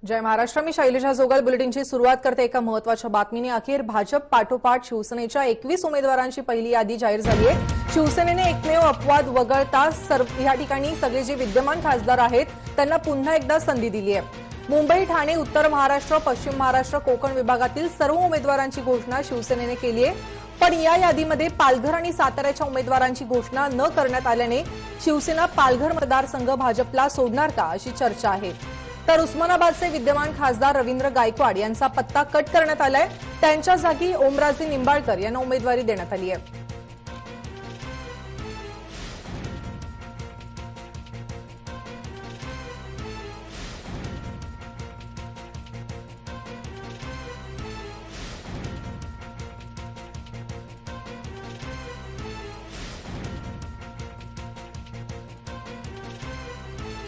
जय महाराष्ट्र। मी शैलजा जोगल बुलेटिनची सुरुवात करते एका महत्त्वाच्या बातमीने। अखेर भाजप पाठोपाठ शिवसेनेच्या 21 उमेदवारांची पहिली यादी जाहीर झाली आहे। शिवसेनेने एकमेव अपवाद वगळता या ठिकाणी सगळे जे विद्यमान खासदार आहेत त्यांना पुन्हा एकदा संधी दिली आहे। मुंबई, ठाणे, उत्तर महाराष्ट्र, पश्चिम महाराष्ट्र, कोकण विभागातील सर्व उमेदवारांची घोषणा शिवसेनेने केली आहे। पण या यादीमध्ये पालघर आणि साताऱ्याच्या उमेदवारांची घोषणा न करण्यात आल्याने शिवसेना पालघर मतदारसंघ भाजपला सोडणार का अशी चर्चा आहे। तर उस्मानाबादचे विद्यमान खासदार रवींद्र गायकवाड यांचा पत्ता कट करण्यात आलाय। त्यांच्या जागी ओमराजे निंबाळकर यांना उमेदवारी देण्यात आली आहे।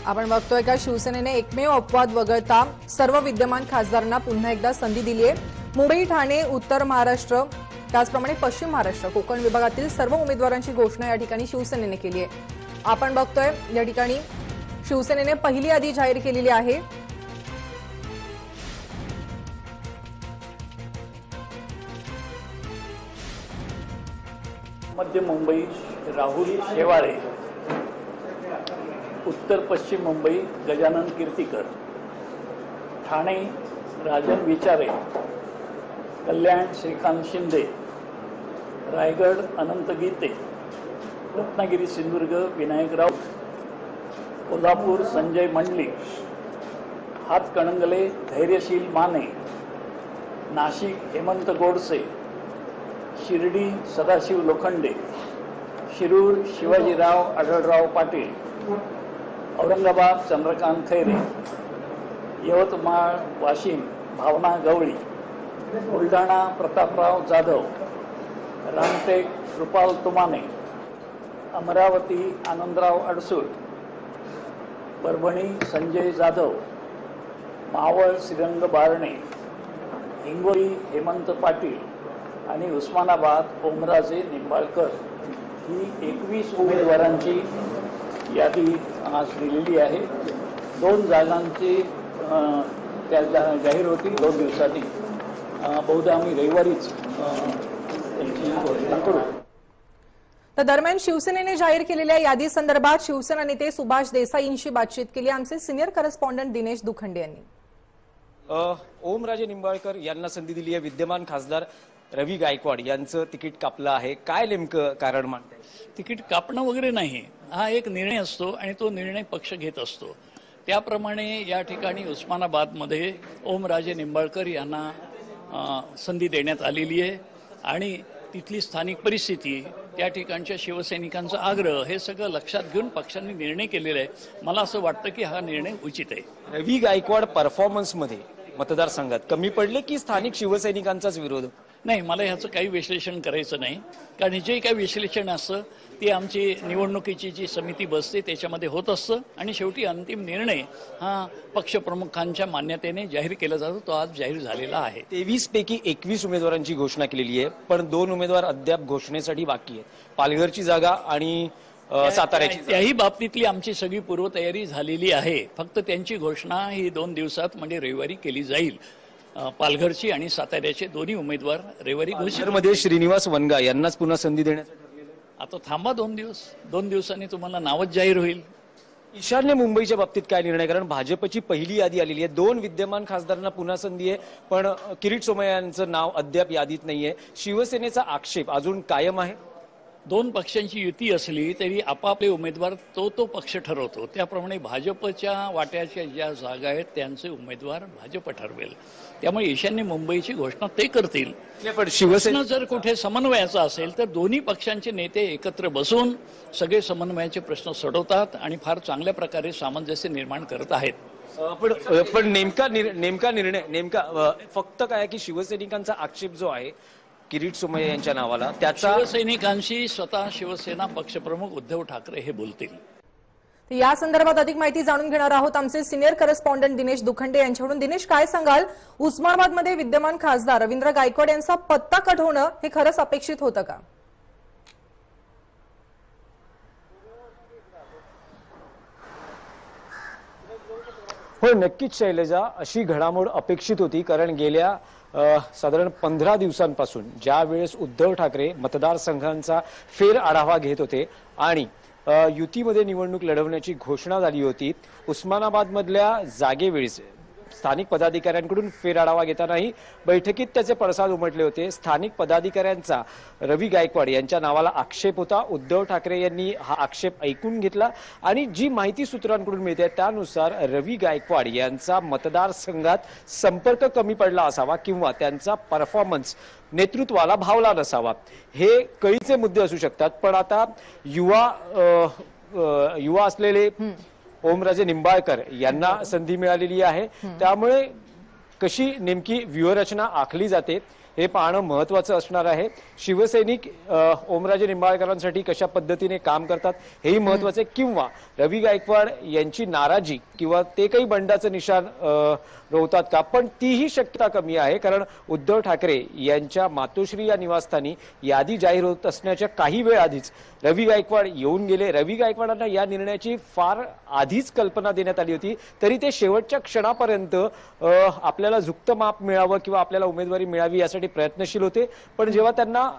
आपण बघतोय का शिवसेनेने एकमेव अपवाद वगळता सर्व विद्यमान खासदारांना पुन्हा एकदा संधी दिली आहे। मुंबई, ठाणे, उत्तर महाराष्ट्र त्याचप्रमाणे पश्चिम महाराष्ट्र, कोकण विभागातील सर्व उमेदवारांची घोषणा या ठिकाणी शिवसेनेने केली आहे। आपण बघतोय या ठिकाणी शिवसेनेने पहिली यादी जाहीर केलेली आहे। मध्य मुंबई राहुल शेवाळे, उत्तर पश्चिम मुंबई गजानन कीर्तिकर, ठाणे राजन विचारे, कल्याण श्रीकांत शिंदे, रायगड अनंत गीते, रत्नागिरी सिंधुदुर्ग विनायक राऊत, कोल्हापूर संजय मंडली, हातकणंगले धैर्यशील माने, नाशिक हेमंत गोडसे, शिर्डी सदाशिव लोखंडे, शिरूर शिवाजीराव आढळराव पाटील, औरंगाबाद चंद्रकांत खैरे, यवतमाळ वाशिम भावना गवळी, बुलढाणा प्रतापराव जाधव, रामटेक कृपाल तुमाने, अमरावती आनंदराव अडसूळ, परभणी संजय जाधव, मावळ श्रीरंग बारणे, हिंगोली हेमंत पाटील आणि उस्मानाबाद ओमराजे निंबाळकर ही 21 उमेदवारांची यादी आज दिलेली आहे। 2 जागांची त्या जाहीर होतील 2 दिवसांनी। बहुधा आम्ही रविवारीच त्यांची घोषणा करू। तर दरम्यान शिवसेनेने जाहीर केलेल्या यादी संदर्भात शिवसेना नेते सुभाष देसाईंशी बातचीत केली आमचे सिनियर करस्पॉन्डंट दिनेश दुखंडे यांनी। ओमराजे निंबाळकर यांना संधी दिली आहे। विद्यमान खासदार रवी गायकवाड यांचं तिकीट कापलं आहे। काय नेमकं कारण मानताय? तिकीट कापणं वगैरे नाही, हा एक निर्णय असतो आणि तो निर्णय पक्ष घेत असतो। त्याप्रमाणे या ठिकाणी उस्मानाबादमध्ये ओमराजे निंबाळकर यांना संधी देण्यात आलेली आहे आणि तिथली स्थानिक परिस्थिती, त्या ठिकाणच्या शिवसैनिकांचा आग्रह हे सगळं लक्षात घेऊन पक्षांनी निर्णय केलेला आहे। मला असं वाटतं की हा निर्णय उचित आहे। रवी गायकवाड परफॉर्मन्समध्ये मतदारसंघात कमी पडले की स्थानिक शिवसैनिकांचाच विरोध? नाही, मला ह्याचं काही विश्लेषण करायचं नाही, कारण जे काही विश्लेषण असतं ते आमची निवडणुकीची जी समिती बसते त्याच्यामध्ये होत असतं आणि शेवटी अंतिम निर्णय हा पक्षप्रमुखांच्या मान्यतेने जाहीर केला जातो। तो आज जाहीर झालेला आहे। 23 पैकी 21 उमेदवारांची घोषणा केलेली आहे, पण 2 उमेदवार अद्याप घोषणेसाठी बाकी आहेत। पालघरची जागा आणि साताऱ्याची। त्याही बाबतीतली आमची सगळी पूर्वतयारी झालेली आहे। फक्त त्यांची घोषणा ही 2 दिवसात म्हणजे रविवारी केली जाईल। पालघरची आणि साताऱ्याचे दोन्ही उमेदवार रविवारी घोषणेमध्ये श्रीनिवास वनगा यांनाच पुन्हा संधी देण्याचं ठरलेलं आहे। आता थांबा 2 दिवस, 2 दिवसांनी तुम्हाला नावच जाहीर होईल। ईशान्य मुंबईच्या बाबतीत काय निर्णय? कारण भाजपची पहिली यादी आलेली आहे, 2 विद्यमान खासदारांना पुन्हा संधी आहे, पण किरीट सोमय्या यांचं नाव अद्याप यादीत नाहीये। शिवसेनेचा आक्षेप अजून कायम आहे। 2 पक्षांची युती असली तरी आपापले उमेदवार तो पक्ष ठरवतो। त्याप्रमाणे भाजपच्या वाट्याच्या ज्या जागा आहेत त्यांचे उमेदवार भाजप ठरवेल। त्यामुळे ईशान्य मुंबईची घोषणा ते करतील। पण शिवसेना जर कुठे समन्वयाचा असेल तर दोन्ही पक्षांचे नेते एकत्र बसून सगळे समन्वयाचे प्रश्न सोडवतात आणि फार चांगल्या प्रकारे सामंजस्य निर्माण करत आहेत। पण नेमका निर्णय फक्त काय की शिवसैनिकांचा आक्षेप जो आहे किरीट सोमय्या यांच्या नावाला, त्याचा शिवसैनिकांशी स्वतः शिवसेना पक्षप्रमुख उद्धव ठाकरे हे बोलतील। या संदर्भात अधिक माहिती जाणून घेणार आहोत आमचे सिनियर करस्पॉन्डंट दिनेश दुखंडे यांच्याकडून। दिनेश, काय सांगाल, उस्मानाबादमध्ये विद्यमान खासदार रवींद्र गायकवाड यांचा पत्ता कट होणं हे खरंच अपेक्षित होतं का? हो, नक्कीच शैलजा, अशी घडामोड अपेक्षित होती. कारण गेल्या साधारण 15 दिवसांपासून ज्या वेळेस उद्धव ठाकरे मतदारसंघांचा फेर आढावा घेत होते आणि युतीमध्ये निवडणूक लढवण्याची घोषणा झाली होती, उस्मानाबादमधल्या जागेवेळेस स्थानिक पदाधिकाऱ्यांकडून फेरआढावा घेतानाही बैठकीत त्याचे पडसाद उमटले होते. स्थानिक पदाधिकाऱ्यांचा रवी गायकवाड यांच्या नावाला आक्षेप होता. उद्धव ठाकरे यांनी हा आक्षेप ऐकून घेतला आणि जी माहिती सूत्रांकडून मिळते त्यानुसार रवी गायकवाड यांचा मतदारसंघात संपर्क कमी पडला असावा किंवा त्यांचा परफॉर्मन्स नेतृत्वाला भावला नसावा. हे कळीचे मुद्दे असू शकतात. पण आता युवा असलेले ओमराजे निंबाळकर यांना संधी मिळालेली आहे. त्यामुळे कशी नेमकी व्यूहरचना आखली जाते हे पाहणं महत्त्वाचं असणार आहे. शिवसैनिक ओमराजे निंबाळकरांसाठी कशा पद्धतीने काम करतात हेही महत्त्वाचं आहे, किंवा रवी गायकवाड यांची नाराजी किंवा ते काही बंडाचं निशाण रोवतात का, पण तीही शक्यता कमी आहे. कारण उद्धव ठाकरे यांच्या मातोश्री या निवासस्थानी यादी जाहीर होत असण्याच्या काही वेळ आधीच रवी गायकवाड येऊन गेले. रवी गायकवाडांना या निर्णयाची फार आधीच कल्पना देण्यात आली होती, तरी ते शेवटच्या क्षणापर्यंत आपल्याला झुकतं माप मिळावं किंवा आपल्याला उमेदवारी मिळावी यासाठी प्रयत्नशील होते. पण जेव्हा त्यांना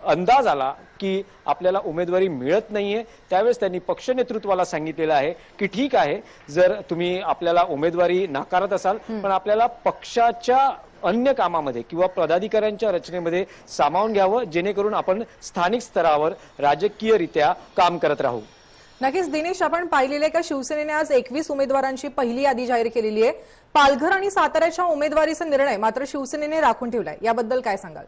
अंदाज आला की आपल्याला उमेदवारी मिळत नाहीये त्यावेळेस त्यांनी पक्ष नेतृत्वाला सांगितलेलं आहे की ठीक आहे, जर तुम्ही आपल्याला उमेदवारी नाकारत असाल पण आपल्याला पक्षाच्या अन्य कामामध्ये किंवा पदाधिकाऱ्यांच्या रचनेमध्ये सामावून घ्यावं, जेणेकरून आपण स्थानिक स्तरावर राजकीयरित्या काम करत राहू. नक्कीच दिनेश, आपण पाहिलेले का शिवसेनेने आज 21 उमेदवारांची पहिली यादी जाहीर केलेली आहे. पालघर आणि साताऱ्याच्या उमेदवारीचा निर्णय मात्र शिवसेनेने राखून ठेवलाय, याबद्दल काय सांगाल?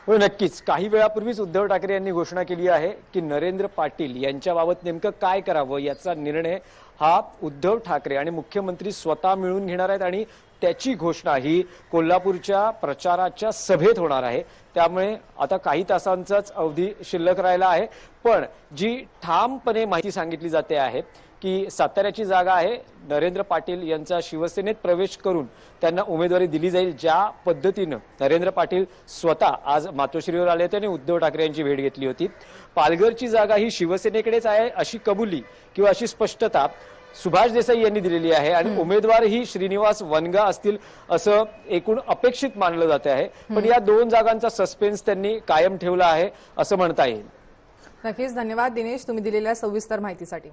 हो, नक्कीच. काही वेळापूर्वीच उद्धव ठाकरे यांनी घोषणा केली आहे की नरेंद्र पाटील यांच्याबाबत नेमकं काय करावं याचा निर्णय हा उद्धव ठाकरे आणि मुख्यमंत्री स्वतः मिळून घेणार आहेत आणि त्याची घोषणा ही कोल्हापूरच्या प्रचाराच्या सभेत होणार आहे. त्यामुळे आता काही तासांचाच अवधी शिल्लक राहिला आहे. पण जी ठामपणे माहिती सांगितली जाते आहे की साताऱ्याची जागा आहे, नरेंद्र पाटील यांचा शिवसेनेत प्रवेश करून त्यांना उमेदवारी दिली जाईल. ज्या पद्धतीनं नरेंद्र पाटील स्वतः आज मातोश्रीवर आले होते आणि उद्धव ठाकरे यांची भेट घेतली होती. पालघरची जागा ही शिवसेनेकडेच आहे अशी कबुली किंवा अशी स्पष्टता सुभाष देसाई यांनी दिलेली आहे आणि उमेदवार ही श्रीनिवास वनगा असतील असं एकूण अपेक्षित मानलं जाते आहे. पण या दोन जागांचा सस्पेन्स त्यांनी कायम ठेवला आहे असं म्हणता येईल. नक्कीच धन्यवाद दिनेश, तुम्ही दिलेल्या सविस्तर माहितीसाठी.